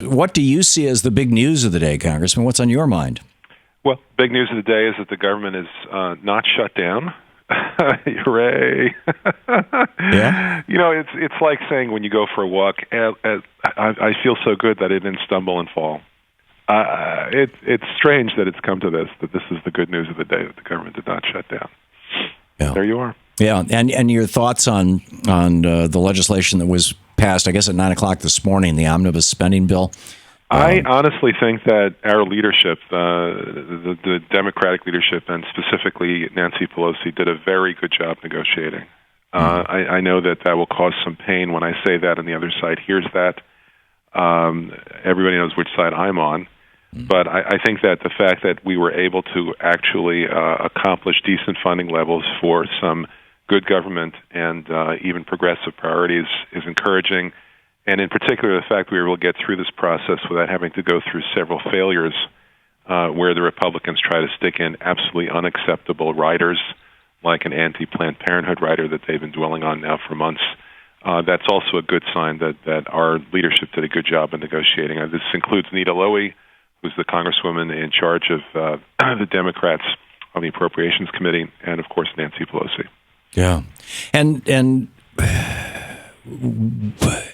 what do you see as the big news of the day, Congressman? What's on your mind? Well, big news of the day is that the government is not shut down. Hooray! Yeah. It's like saying when you go for a walk, I feel so good that I didn't stumble and fall. It's strange that it's come to this, that this is the good news of the day, that the government did not shut down. Yeah. There you are. Yeah, and your thoughts on the legislation that was passed, I guess, at 9 o'clock this morning, the Omnibus spending bill? I honestly think that our leadership, the Democratic leadership, and specifically Nancy Pelosi, did a very good job negotiating. I know that will cause some pain when I say that, and the other side hears that. Everybody knows which side I'm on. But I think that the fact that we were able to actually accomplish decent funding levels for some good government and even progressive priorities is encouraging. And in particular, the fact we were able to get through this process without having to go through several failures where the Republicans try to stick in absolutely unacceptable riders, like an anti-Planned Parenthood rider that they've been dwelling on now for months. That's also a good sign that our leadership did a good job in negotiating. This includes Nita Lowey, who's the congresswoman in charge of the Democrats on the Appropriations Committee, and, of course, Nancy Pelosi. Yeah. And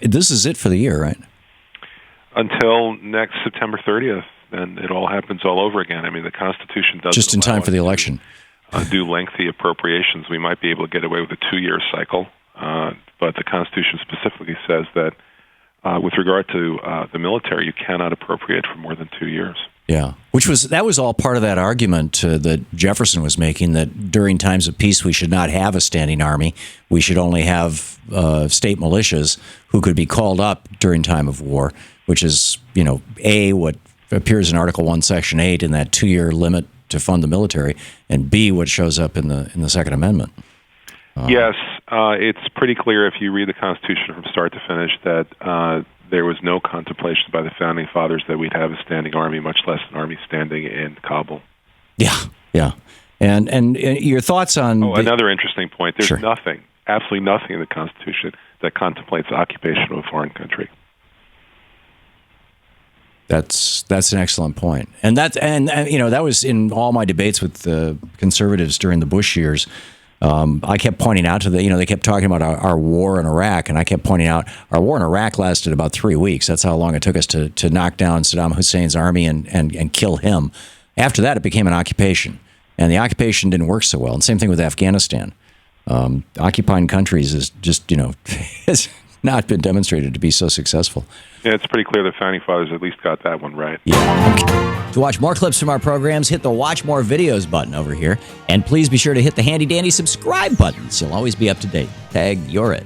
this is it for the year, right? Until next September 30th, and it all happens all over again. I mean, the Constitution doesn't just in time for the election. Do lengthy appropriations. We might be able to get away with a 2-year cycle, but the Constitution specifically says that with regard to the military, you cannot appropriate for more than 2 years. Yeah, that was all part of that argument that Jefferson was making, that during times of peace we should not have a standing army. We should only have state militias who could be called up during time of war, which is, what appears in Article 1, Section 8 in that 2-year limit to fund the military, and B, what shows up in the Second Amendment. Yes, it's pretty clear if you read the Constitution from start to finish that there was no contemplation by the Founding Fathers that we'd have a standing army, much less an army standing in Kabul. Yeah. And your thoughts on... another interesting point. There's Sure. nothing, absolutely nothing in the Constitution that contemplates the occupation of a foreign country. That's an excellent point. And that was in all my debates with the conservatives during the Bush years. I kept pointing out to they kept talking about our war in Iraq, and I kept pointing out our war in Iraq lasted about 3 weeks. That's how long it took us to knock down Saddam Hussein's army and kill him. After that, it became an occupation, and the occupation didn't work so well. And same thing with Afghanistan. Occupying countries is just, has not been demonstrated to be so successful. Yeah, it's pretty clear the Founding Fathers at least got that one right. Yeah. Okay. To watch more clips from our programs, hit the Watch More Videos button over here. And please be sure to hit the handy-dandy subscribe button so you'll always be up to date. Tag, you're it.